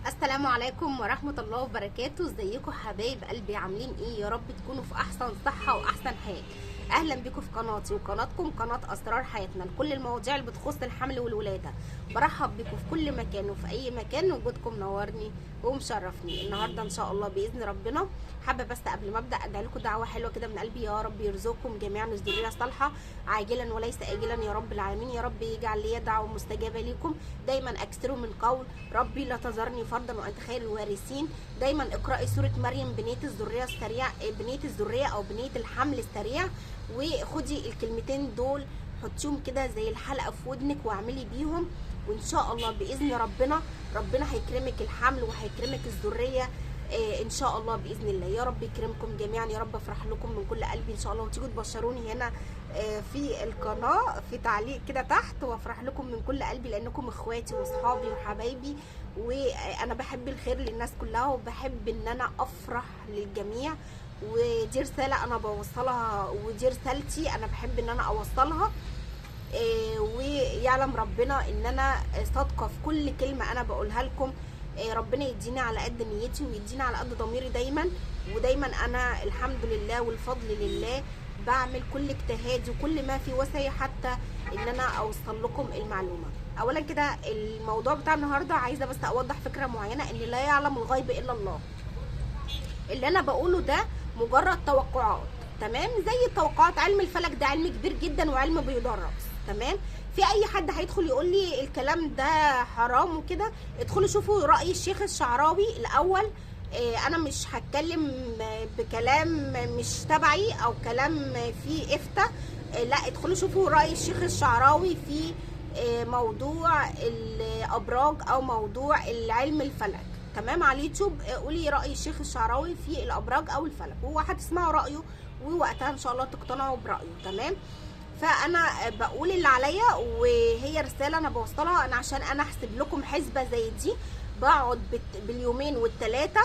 السلام عليكم ورحمة الله وبركاته. ازيكم حبايب قلبي؟ عاملين ايه؟ يا رب تكونوا في احسن صحة واحسن حال. اهلا بكم في قناتي وقناتكم قناة اسرار حياتنا لكل المواضيع اللي بتخص الحمل والولادة. برحب بكم في كل مكان وفي اي مكان، وجودكم نورني ومشرفني. النهارده ان شاء الله باذن ربنا حابه بس قبل ما ابدا ادعي لكم دعوه حلوه كده من قلبي، يا رب يرزقكم جميعا الذريه الصالحه عاجلا وليس اجلا يا رب العالمين. يا رب يجعل لي دعوه مستجابه ليكم. دايما اكثروا من قول ربي لا تذرني فردا وانت خير الوارثين. دايما اقراي سوره مريم بنيه الذريه السريع، بنيه الذريه او بنيه الحمل السريع، وخدي الكلمتين دول حطيهم كده زي الحلقه في ودنك واعملي بيهم، وان شاء الله باذن ربنا هيكرمك الحمل وهيكرمك الذريه ان شاء الله باذن الله. يا رب يكرمكم جميعا، يا رب افرح لكم من كل قلبي ان شاء الله، وتيجوا تبشروني هنا في القناه في تعليق كده تحت، وافرح لكم من كل قلبي لانكم اخواتي واصحابي وحبايبي، وانا بحب الخير للناس كلها وبحب ان انا افرح للجميع. ودي رساله انا بوصلها، ودي رسالتي انا بحب ان انا اوصلها. ويعلم ربنا ان انا صادقه في كل كلمه انا بقولها لكم. ربنا يديني على قد نيتي ويديني على قد ضميري دايما، ودايما انا الحمد لله والفضل لله بعمل كل اجتهادي وكل ما في وسعي حتى ان انا اوصل لكم المعلومه. اولا كده الموضوع بتاع النهارده عايزه بس اوضح فكره معينه، ان لا يعلم الغيب الا الله. اللي انا بقوله ده مجرد توقعات، تمام؟ زي التوقعات. علم الفلك ده علم كبير جدا وعلم بيدرس، تمام؟ في اي حد هيدخل يقول لي الكلام ده حرام وكده، ادخلوا شوفوا راي الشيخ الشعراوي الاول. انا مش هتكلم بكلام مش تبعي او كلام فيه افتاء، لا، ادخلوا شوفوا راي الشيخ الشعراوي في موضوع الابراج او موضوع العلم الفلك، تمام؟ على اليوتيوب قولي راي الشيخ الشعراوي في الابراج او الفلك، وهو هتسمعوا رايه ووقتها ان شاء الله تقتنعوا برايه، تمام؟ فانا بقول اللي عليا، وهي رساله انا بوصلها. انا عشان انا احسب لكم حسبه زي دي بقعد باليومين والثلاثه،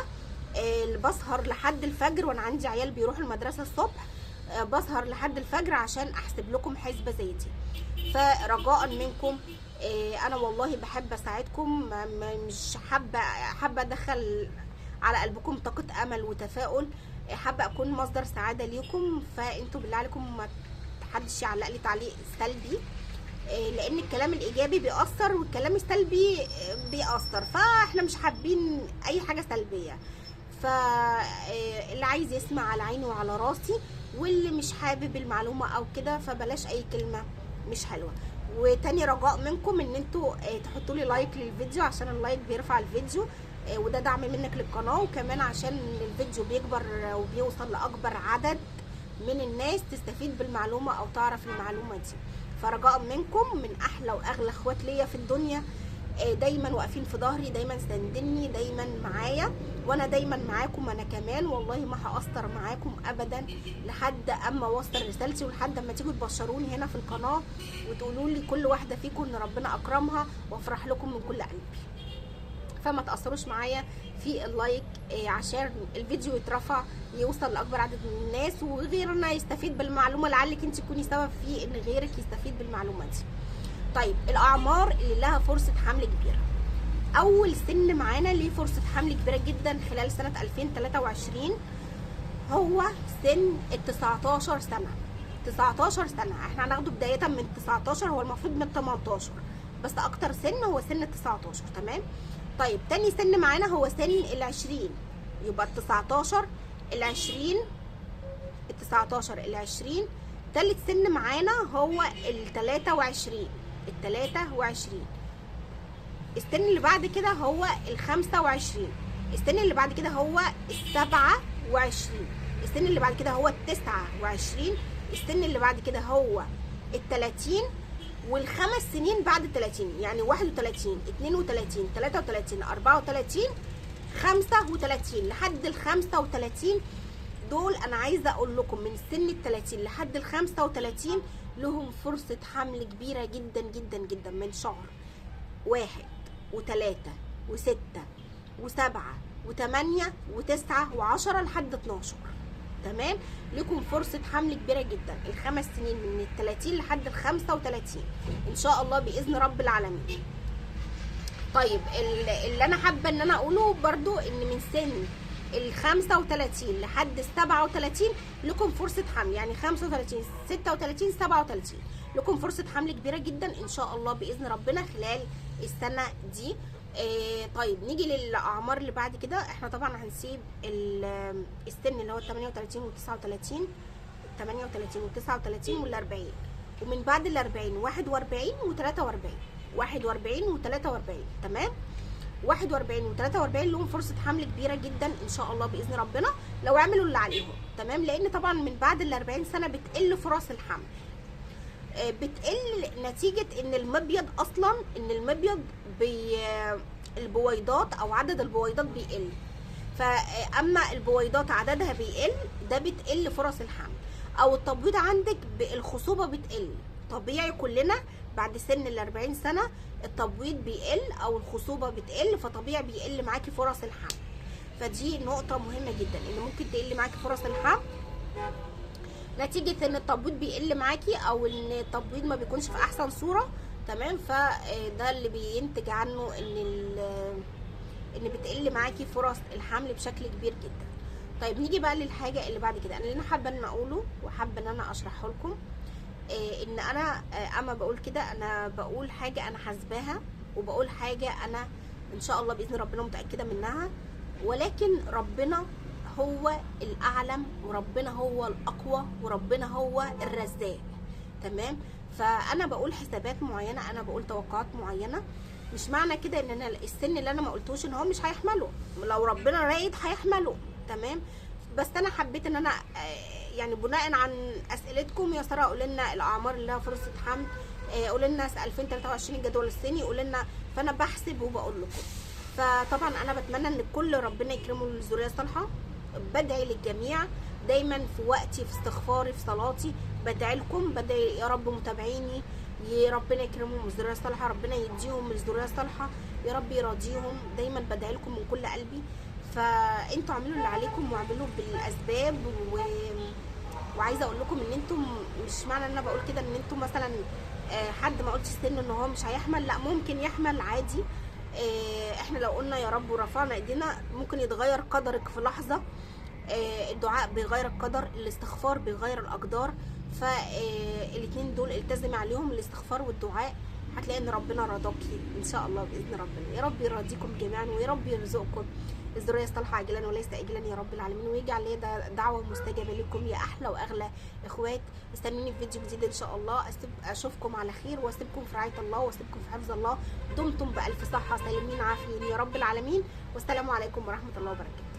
بسهر لحد الفجر، وانا عندي عيال بيروحوا المدرسه الصبح، بسهر لحد الفجر عشان احسب لكم حسبه زي دي. فرجاء منكم، انا والله بحب اساعدكم، مش حابه ادخل على قلبكم طاقه امل وتفاؤل، حابه اكون مصدر سعاده ليكم. فانتوا بالله عليكم ما حدش يعلق لي تعليق سلبي، لان الكلام الايجابي بيأثر والكلام السلبي بيأثر، فاحنا مش حابين اي حاجه سلبيه. فاللي عايز يسمع على عيني وعلى راسي، واللي مش حابب المعلومه او كده فبلاش اي كلمه مش حلوه. وتاني رجاء منكم ان انتوا تحطوا لي لايك للفيديو، عشان اللايك بيرفع الفيديو، وده دعم منك للقناه، وكمان عشان الفيديو بيكبر وبيوصل لاكبر عدد من الناس تستفيد بالمعلومه او تعرف المعلومه دي. فرجاء منكم، من احلى واغلى اخوات ليا في الدنيا، دايما واقفين في ظهري، دايما ساندني، دايما معايا، وانا دايما معاكم. انا كمان والله ما هقصر معاكم ابدا لحد اما اوصل رسالتي، ولحد اما تيجوا تبشروني هنا في القناه وتقولوا لي كل واحده فيكم ان ربنا اكرمها، وافرح لكم من كل قلبي. فما تأثروش معايا في اللايك، عشان الفيديو يترفع يوصل لاكبر عدد من الناس، وغيرنا يستفيد بالمعلومه، لعلك انت تكوني سبب في ان غيرك يستفيد بالمعلومه دي. طيب، الاعمار اللي لها فرصه حمل كبيره. اول سن معانا ليه فرصه حمل كبيره جدا خلال سنه 2023 هو سن ال 19 سنه. 19 سنه احنا هناخده بدايه من 19، هو المفروض من 18 بس اكتر سن هو سن 19، تمام؟ طيب، تاني سن معانا هو سن ال20، يبقى ال 19 ال20 ال 19 ال20. تالت سن معانا هو ال 23 ال 23. السن اللي بعد كده هو ال 25. السن اللي بعد كده هو ال 27. السن اللي بعد كده هو ال 29. السن اللي بعد كده هو ال 30. والخمس سنين بعد 30 يعني 31 32 33 34 35 لحد ال 35 دول انا عايزه اقول لكم من سن ال 30 لحد ال 35 لهم فرصه حمل كبيره جدا جدا جدا، من شهر 1 و3 و6 و7 و8 و9 و10 لحد 12، تمام؟ لكم فرصه حمل كبيره جدا الخمس سنين من ال 30 لحد ال 35 ان شاء الله باذن رب العالمين. طيب اللي انا حابه ان انا اقوله برضو ان من سن ال 35 لحد 37 لكم فرصه حمل، يعني 35 36 37 لكم فرصه حمل كبيره جدا ان شاء الله باذن ربنا خلال السنه دي. طيب نيجي للاعمار اللي بعد كده. احنا طبعا هنسيب السن اللي هو 38 و 39 و 39 وال 40، ومن بعد ال 40 41 و 43 41 و 43 تمام. 41 و 43 لهم فرصه حمل كبيره جدا ان شاء الله باذن ربنا لو عملوا اللي عليهم تمام، لان طبعا من بعد ال 40 سنه بتقل فرص الحمل، بتقل نتيجه ان المبيض اصلا البويضات او عدد البويضات بيقل، فاما البويضات عددها بيقل ده بتقل فرص الحمل، او التبويض عندك الخصوبه بتقل طبيعي. كلنا بعد سن ال 40 سنه التبويض بيقل او الخصوبه بتقل، فطبيعي بيقل معاكي فرص الحمل. فدي نقطه مهمه جدا ان ممكن تقل معاكي فرص الحمل نتيجه ان التبويض بيقل معاكي او ان التبويض ما بيكونش في احسن صوره تمام. فده اللي بينتج عنه ان بتقل معاكي فرص الحمل بشكل كبير جدا. طيب نيجي بقى للحاجه اللي بعد كده. اللي انا حابه ان اقوله وحابه ان انا اشرحه لكم ان انا اما بقول كده انا بقول حاجه انا حاسباها، وبقول حاجه انا ان شاء الله باذن ربنا متاكده منها، ولكن ربنا هو الاعلم وربنا هو الاقوى وربنا هو الرزاق تمام. فانا بقول حسابات معينه، انا بقول توقعات معينه، مش معنى كده ان انا السن اللي انا ما قلتوش ان هو مش هيحمله، لو ربنا رايد هيحمله تمام. بس انا حبيت ان انا يعني بناء عن اسئلتكم يا ساره قولوا لنا الاعمار اللي لها فرصه حمل، قولوا لنا 2023 الجدول السني قولوا لنا، فانا بحسب وبقول لكم. فطبعا انا بتمنى ان الكل ربنا يكرمه للذريه الصالحه. بدعي للجميع دايما في وقتي، في استغفاري، في صلاتي بدعي لكم، بدعي يا رب متابعيني يا ربنا يكرمهم بالذريه الصالحه، ربنا يديهم الذريه الصالحه يا رب يراضيهم، دايما بدعي لكم من كل قلبي. فانتوا اعملوا اللي عليكم واعملوا بالاسباب وعايزه اقول لكم ان انتم مش معنى ان انا بقول كده ان انتم مثلا حد ما قلتش سن ان هو مش هيحمل، لا ممكن يحمل عادي. احنا لو قلنا يا رب ورفعنا ايدينا ممكن يتغير قدرك في لحظه. الدعاء بيغير القدر، الاستغفار بيغير الاقدار، فالاتنين دول التزمي عليهم، الاستغفار والدعاء، هتلاقي ان ربنا رضاكي ان شاء الله باذن ربنا. يا رب يرضيكم جميعا ويا رب يرزقكم الذريه الصالحه عاجلا وليس اجلا يا رب العالمين، ويجعل لي دعوه مستجابه لكم يا احلى واغلى اخوات. استنوني في فيديو جديد ان شاء الله، اشوفكم على خير واسيبكم في رعايه الله واسيبكم في حفظ الله. دمتم بالف صحه سالمين عافيين يا رب العالمين، والسلام عليكم ورحمه الله وبركاته.